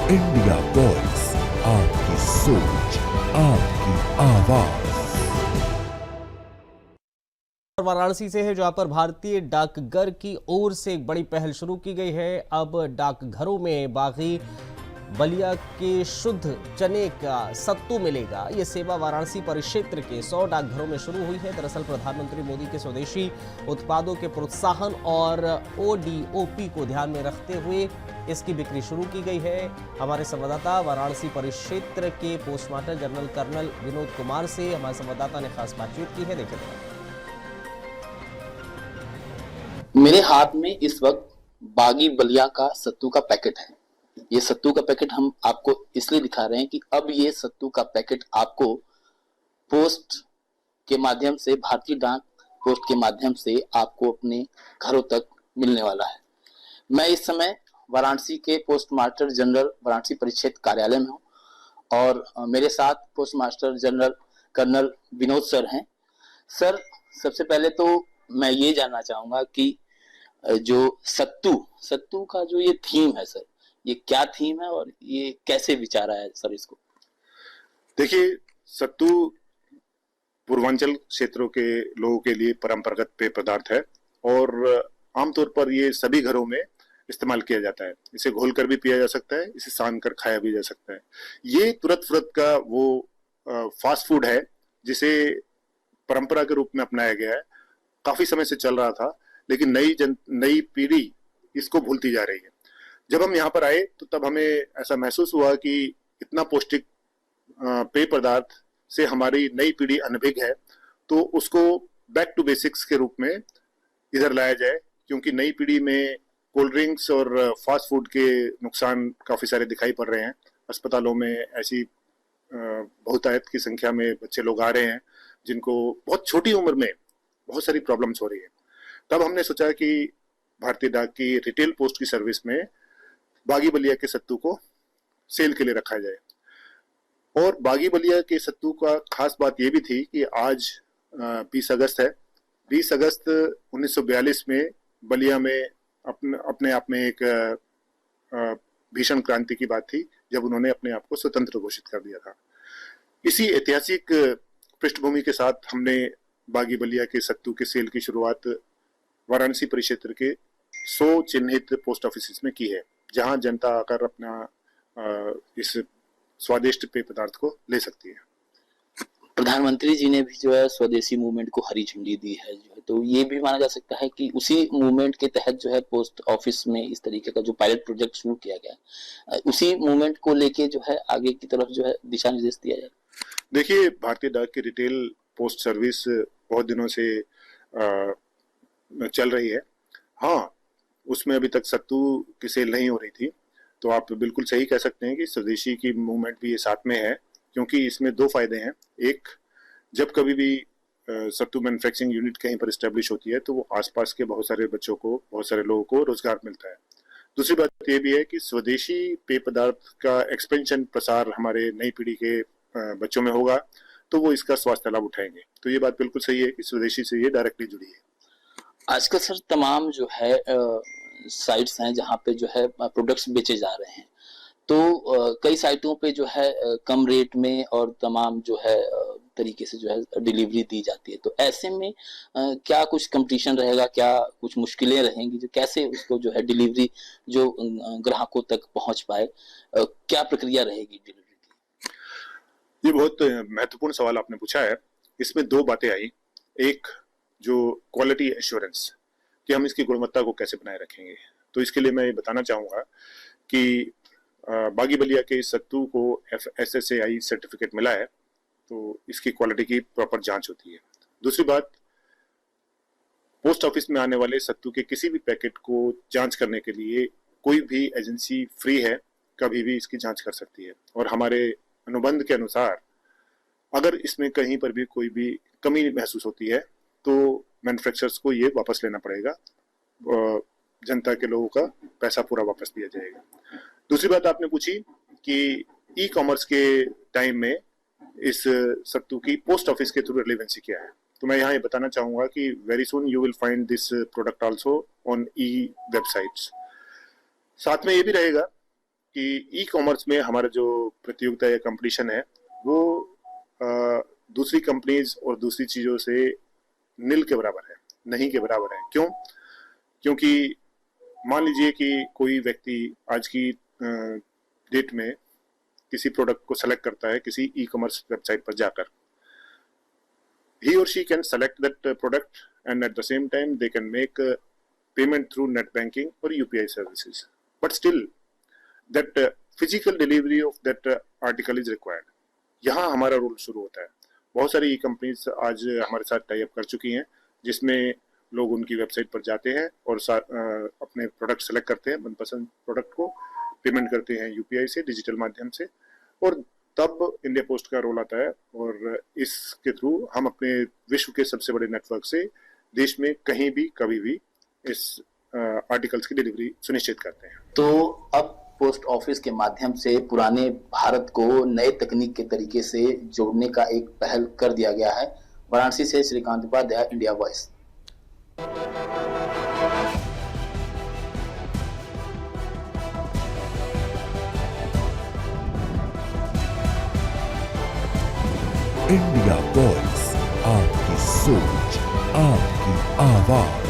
India voice, आपकी सोच, आपकी आवाज। वाराणसी से है, जहां पर भारतीय डाकघर की ओर से एक बड़ी पहल शुरू की गई है। अब डाकघरों में बागी बलिया के शुद्ध चने का सत्तू मिलेगा। ये सेवा वाराणसी परिक्षेत्र के 100 डाकघरों में शुरू हुई है। दरअसल प्रधानमंत्री मोदी के स्वदेशी उत्पादों के प्रोत्साहन और ODOP को ध्यान में रखते हुए इसकी बिक्री शुरू की गई है। हमारे संवाददाता वाराणसी परिक्षेत्र के postmaster general colonel Vinod Kumar से हमारे संवाददाता ने खास बातचीत की है। देखिए, मेरे हाथ में इस वक्त बागी बलिया का सत्तू का पैकेट है। ये सत्तू का पैकेट हम आपको इसलिए दिखा रहे हैं कि अब ये सत्तू का पैकेट आपको पोस्ट के माध्यम से, भारतीय डाक पोस्ट के माध्यम से आपको अपने घरों तक मिलने वाला है। मैं इस समय वाराणसी के पोस्ट मास्टर जनरल वाराणसी परिक्षेत्र कार्यालय में हूँ और मेरे साथ post master general colonel Vinod sir हैं। सर, सबसे पहले तो मैं ये जानना चाहूंगा कि जो सत्तू का जो ये थीम है सर, ये क्या थीम है और ये कैसे विचारा है सर इसको? देखिए, सत्तू पूर्वांचल क्षेत्रों के लोगों के लिए परंपरागत पेय पदार्थ है और आमतौर पर ये सभी घरों में इस्तेमाल किया जाता है। इसे घोलकर भी पिया जा सकता है, इसे सान कर खाया भी जा सकता है। ये तुरंत का वो फास्ट फूड है जिसे परंपरा के रूप में अपनाया गया है। काफी समय से चल रहा था, लेकिन नई पीढ़ी इसको भूलती जा रही है। जब हम यहाँ पर आए तो तब हमें ऐसा महसूस हुआ कि इतना पौष्टिक पेय पदार्थ से हमारी नई पीढ़ी अनभिज्ञ है, तो उसको बैक टू बेसिक्स के रूप में इधर लाया जाए, क्योंकि नई पीढ़ी में कोल्ड ड्रिंक्स और फास्ट फूड के नुकसान काफी सारे दिखाई पड़ रहे हैं। अस्पतालों में ऐसी बहुतायत की संख्या में बच्चे लोग आ रहे हैं जिनको बहुत छोटी उम्र में बहुत सारी प्रॉब्लम्स हो रही है। तब हमने सोचा कि भारतीय डाक की रिटेल पोस्ट की सर्विस में बागी बलिया के सत्तू को सेल के लिए रखा जाए। और बागी बलिया के सत्तू का खास बात यह भी थी कि आज 20 अगस्त है। 20 अगस्त 1942 में बलिया में अपने आप में एक भीषण क्रांति की बात थी, जब उन्होंने अपने आप को स्वतंत्र घोषित कर दिया था। इसी ऐतिहासिक पृष्ठभूमि के साथ हमने बागी बलिया के सत्तू के सेल की शुरुआत वाराणसी परिक्षेत्र के 100 चिन्हित पोस्ट ऑफिस में की है, जहां जनता आकर अपना इस स्वादिष्ट पेय पदार्थ को ले सकती है। प्रधानमंत्री जी ने भी जो है स्वदेशी मूवमेंट को हरी झंडी दी है, जो है तो ये भी माना जा सकता है कि उसी मूवमेंट के तहत जो है पोस्ट ऑफिस में इस तरीके का जो पायलट प्रोजेक्ट शुरू किया गया, उसी मूवमेंट को लेके जो है आगे की तरफ जो है दिशा निर्देश दिया जाए। देखिए, भारतीय डाक की रिटेल पोस्ट सर्विस बहुत दिनों से चल रही है। हाँ, उसमें अभी तक सत्तू की सेल नहीं हो रही थी, तो आप बिल्कुल सही कह सकते हैं कि स्वदेशी की मूवमेंट भी ये साथ में है, क्योंकि इसमें दो फायदे हैं। एक, जब कभी भी सत्तू मैन्युफैक्चरिंग यूनिट कहीं पर एस्टेब्लिश होती है तो वो आसपास के बहुत सारे बच्चों को, बहुत सारे लोगों को रोजगार मिलता है। दूसरी बात ये भी है कि स्वदेशी पेय पदार्थ का एक्सपेंशन, प्रसार हमारे नई पीढ़ी के बच्चों में होगा, तो वो इसका स्वास्थ्य लाभ उठाएंगे। तो ये बात बिल्कुल सही है कि स्वदेशी से ये डायरेक्टली जुड़ी है। आजकल सर तमाम जो है साइट्स हैं जहाँ पे जो है प्रोडक्ट्स बेचे जा रहे हैं, तो कई साइटों पे जो है कम रेट में और तमाम जो है तरीके से जो है डिलीवरी दी जाती है। तो ऐसे में क्या कुछ कंपटीशन रहेगा, क्या कुछ मुश्किलें रहेंगी, जो कैसे उसको जो है डिलीवरी जो ग्राहकों तक पहुंच पाए, क्या प्रक्रिया रहेगी डिलीवरी की? ये बहुत महत्वपूर्ण सवाल आपने पूछा है। इसमें दो बातें आई। एक, जो क्वालिटी एश्योरेंस, कि हम इसकी गुणवत्ता को कैसे बनाए रखेंगे। तो इसके लिए मैं ये बताना चाहूँगा कि बागी बलिया के सत्तू को FSSAI सर्टिफिकेट मिला है, तो इसकी क्वालिटी की प्रॉपर जांच होती है। दूसरी बात, पोस्ट ऑफिस में आने वाले सत्तू के किसी भी पैकेट को जांच करने के लिए कोई भी एजेंसी फ्री है, कभी भी इसकी जांच कर सकती है। और हमारे अनुबंध के अनुसार अगर इसमें कहीं पर भी कोई भी कमी महसूस होती है तो मैन्युफैक्चरर्स को ये वापस लेना पड़ेगा, जनता के लोगों का पैसा पूरा वापस दिया जाएगा। दूसरी बात आपने पूछी कि ई कॉमर्स के टाइम में इस सत्तू की पोस्ट ऑफिस के थ्रू रिलेवेंसी क्या है। तो मैं यहाँ ये बताना चाहूंगा कि very soon you will find this product also on E websites. साथ में ये भी रहेगा कि ई कॉमर्स में हमारा जो प्रतियोगिता या कंपटीशन है वो दूसरी कंपनीज और दूसरी चीजों से नील के बराबर है, नहीं के बराबर है। क्यों? क्योंकि मान लीजिए कि कोई व्यक्ति आज की डेट में किसी प्रोडक्ट को सेलेक्ट करता है किसी ई कॉमर्स वेबसाइट पर जाकर, he or she can select that product and at the same time they can make payment through net banking or UPI services, but still that physical delivery of that article is required। यहाँ हमारा role शुरू होता है। बहुत सारी ई companies आज हमारे साथ टाई अप कर चुकी हैं जिसमें लोग उनकी वेबसाइट पर जाते हैं और अपने प्रोडक्ट सेलेक्ट करते हैं, मनपसंद प्रोडक्ट को पेमेंट करते हैं यूपीआई से, डिजिटल माध्यम से, और तब इंडिया पोस्ट का रोल आता है और इसके थ्रू हम अपने विश्व के सबसे बड़े नेटवर्क से देश में कहीं भी कभी भी इस आर्टिकल्स की डिलीवरी सुनिश्चित करते हैं। तो अब पोस्ट ऑफिस के माध्यम से पुराने भारत को नए तकनीक के तरीके से जोड़ने का एक पहल कर दिया गया है। वाराणसी से Shrikant Upadhyay, India voice. India voice, आपकी सोच, आपकी आवाज।